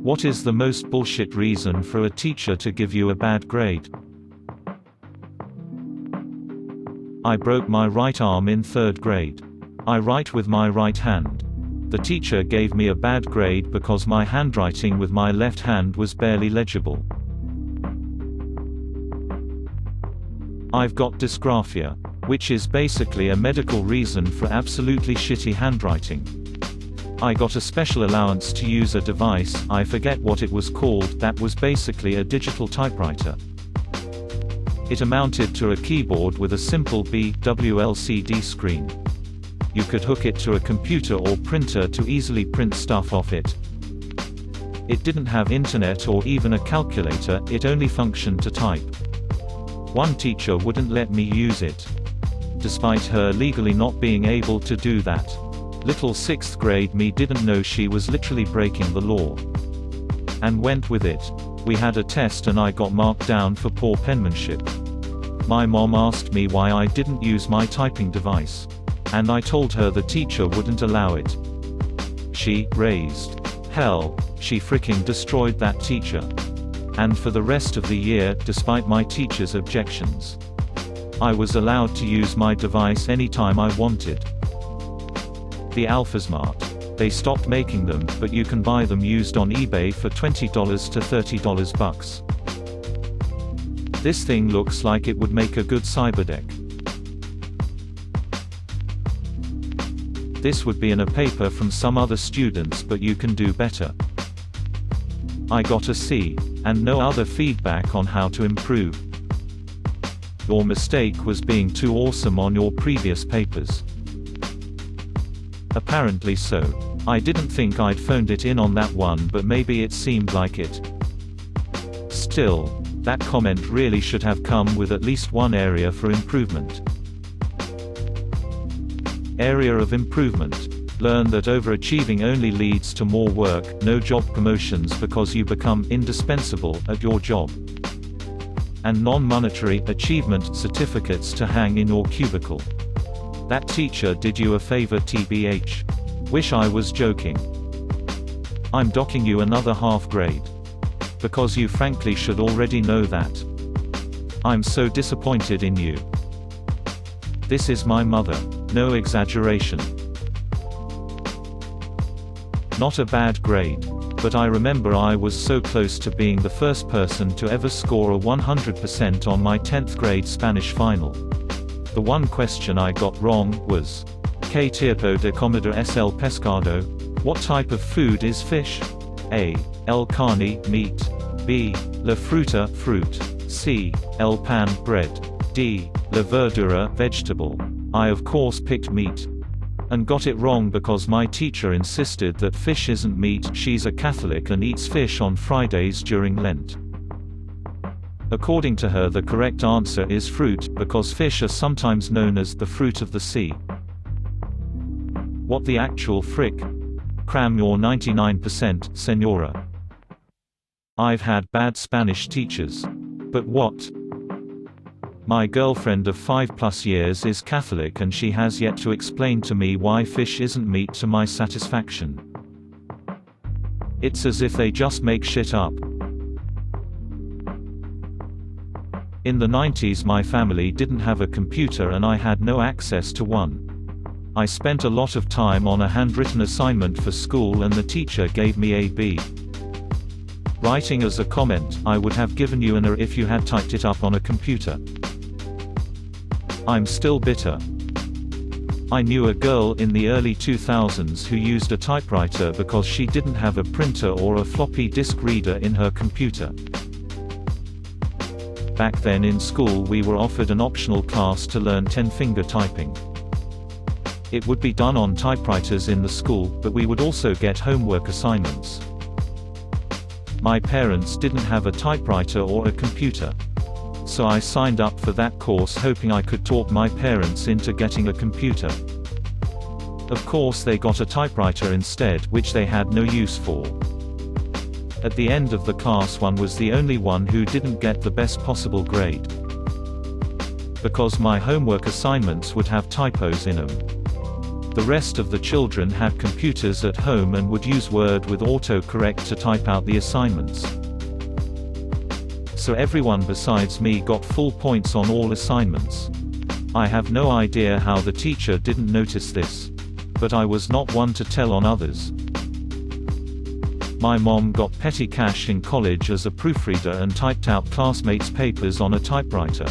What is the most bullshit reason for a teacher to give you a bad grade? I broke my right arm in 3rd grade. I write with my right hand. The teacher gave me a bad grade because my handwriting with my left hand was barely legible. I've got dysgraphia, which is basically a medical reason for absolutely shitty handwriting. I got a special allowance to use a device, I forget what it was called, that was basically a digital typewriter. It amounted to a keyboard with a simple BULLSH screen. You could hook it to a computer or printer to easily print stuff off it. It didn't have internet or even a calculator, it only functioned to type. One teacher wouldn't let me use it. Despite her legally not being able to do that. Little 6th grade me didn't know she was literally breaking the law. And went with it. We had a test and I got marked down for poor penmanship. My mom asked me why I didn't use my typing device. And I told her the teacher wouldn't allow it. She raised hell. She freaking destroyed that teacher. And for the rest of the year, despite my teacher's objections, I was allowed to use my device anytime I wanted. The AlphaSmart. They stopped making them, but you can buy them used on eBay for $20 to $30 bucks. This thing looks like it would make a good cyberdeck. This would be in a paper from some other students, but you can do better. I got a C, and no other feedback on how to improve. Your mistake was being too awesome on your previous papers. Apparently so. I didn't think I'd phoned it in on that one, but maybe it seemed like it. Still, that comment really should have come with at least one area for improvement. Area of improvement. Learn that overachieving only leads to more work, no job promotions because you become indispensable at your job. And non-monetary achievement certificates to hang in your cubicle. That teacher did you a favor TBH. Wish I was joking. I'm docking you another half grade. Because you frankly should already know that. I'm so disappointed in you. This is my mother. No exaggeration. Not a bad grade. But I remember I was so close to being the first person to ever score a 100% on my 10th grade Spanish final. The one question I got wrong was, ¿Qué tipo de comida es el pescado? What type of food is fish? A. El carne, meat. B. La fruta, fruit. C. El pan, bread. D. La verdura, vegetable. I of course picked meat. And got it wrong because my teacher insisted that fish isn't meat. She's a Catholic and eats fish on Fridays during Lent. According to her, the correct answer is fruit, because fish are sometimes known as the fruit of the sea. What the actual frick? Cram your 99%, senora. I've had bad Spanish teachers. But what? My girlfriend of 5+ years is Catholic and she has yet to explain to me why fish isn't meat to my satisfaction. It's as if they just make shit up. In the 90s my family didn't have a computer and I had no access to one. I spent a lot of time on a handwritten assignment for school and the teacher gave me a B. Writing as a comment, I would have given you an A if you had typed it up on a computer. I'm still bitter. I knew a girl in the early 2000s who used a typewriter because she didn't have a printer or a floppy disk reader in her computer. Back then in school we were offered an optional class to learn 10-finger typing. It would be done on typewriters in the school, but we would also get homework assignments. My parents didn't have a typewriter or a computer. So I signed up for that course hoping I could talk my parents into getting a computer. Of course they got a typewriter instead, which they had no use for. At the end of the class one was the only one who didn't get the best possible grade. Because my homework assignments would have typos in them. The rest of the children had computers at home and would use Word with autocorrect to type out the assignments. So everyone besides me got full points on all assignments. I have no idea how the teacher didn't notice this. But I was not one to tell on others. My mom got petty cash in college as a proofreader and typed out classmates' papers on a typewriter.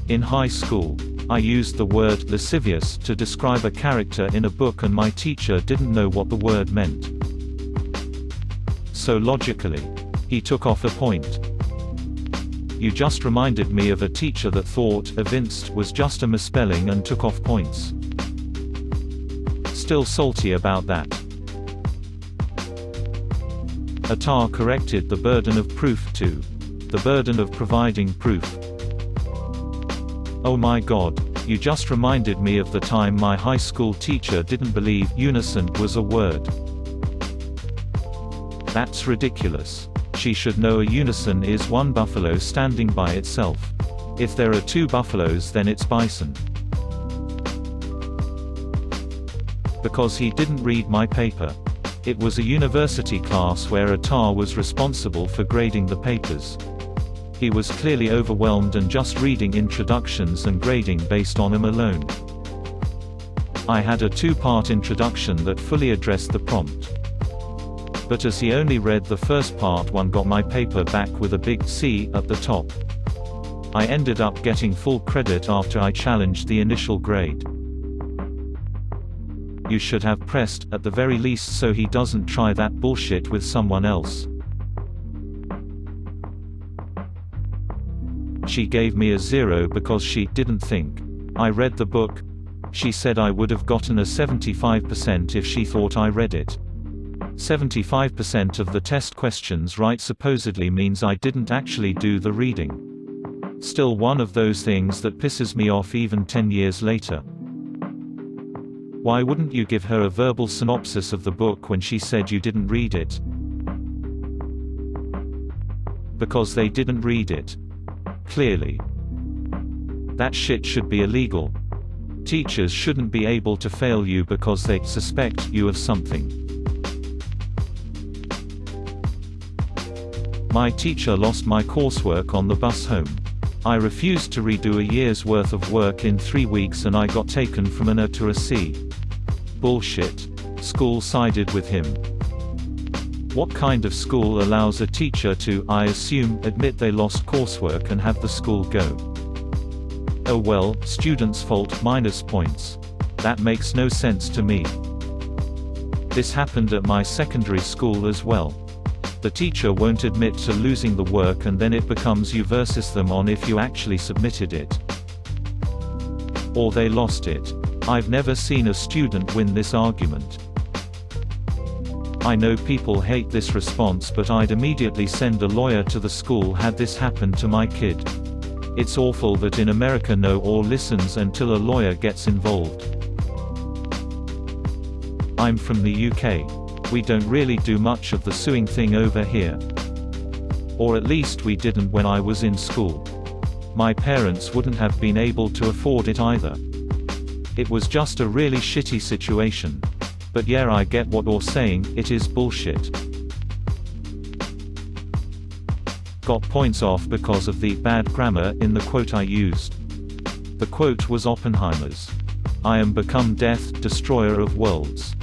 In high school, I used the word lascivious to describe a character in a book and my teacher didn't know what the word meant. So logically, he took off a point. You just reminded me of a teacher that thought evinced was just a misspelling and took off points. Still salty about that. ATAR corrected the burden of proof to the burden of providing proof. Oh my god, you just reminded me of the time my high school teacher didn't believe unison was a word. That's ridiculous. She should know a unison is one buffalo standing by itself. If there are two buffaloes then it's bison. Because he didn't read my paper. It was a university class where ATAR was responsible for grading the papers. He was clearly overwhelmed and just reading introductions and grading based on them alone. I had a two-part introduction that fully addressed the prompt. But as he only read the first part, one got my paper back with a big C at the top. I ended up getting full credit after I challenged the initial grade. You should have pressed, at the very least, so he doesn't try that bullshit with someone else. She gave me a 0 because she didn't think I read the book. She said I would have gotten a 75% if she thought I read it. 75% of the test questions right supposedly means I didn't actually do the reading. Still one of those things that pisses me off even 10 years later. Why wouldn't you give her a verbal synopsis of the book when she said you didn't read it? Because they didn't read it. Clearly. That shit should be illegal. Teachers shouldn't be able to fail you because they suspect you of something. My teacher lost my coursework on the bus home. I refused to redo a year's worth of work in 3 weeks and I got taken from an A to a C. Bullshit. School sided with him. What kind of school allows a teacher to, I assume, admit they lost coursework and have the school go? Oh well, student's fault, minus points. That makes no sense to me. This happened at my secondary school as well. The teacher won't admit to losing the work and then it becomes you versus them on if you actually submitted it. Or they lost it. I've never seen a student win this argument. I know people hate this response, but I'd immediately send a lawyer to the school had this happen to my kid. It's awful that in America no one listens until a lawyer gets involved. I'm from the UK. We don't really do much of the suing thing over here. Or at least we didn't when I was in school. My parents wouldn't have been able to afford it either. It was just a really shitty situation. But yeah, I get what you're saying, it is bullshit. Got points off because of the bad grammar in the quote I used. The quote was Oppenheimer's, "I am become death, destroyer of worlds."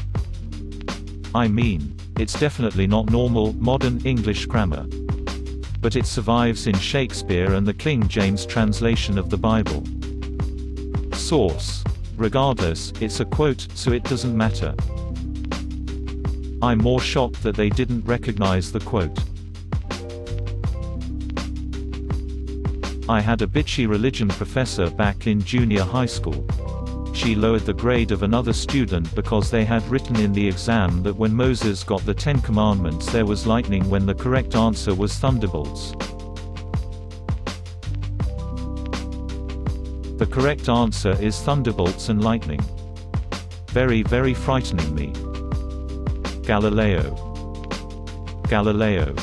I mean, it's definitely not normal, modern English grammar. But it survives in Shakespeare and the King James translation of the Bible. Source. Regardless, it's a quote, so it doesn't matter. I'm more shocked that they didn't recognize the quote. I had a bitchy religion professor back in junior high school. She lowered the grade of another student because they had written in the exam that when Moses got the 10 Commandments there was lightning when the correct answer was thunderbolts. The correct answer is thunderbolts and lightning. Very, very frightening me. Galileo. Galileo.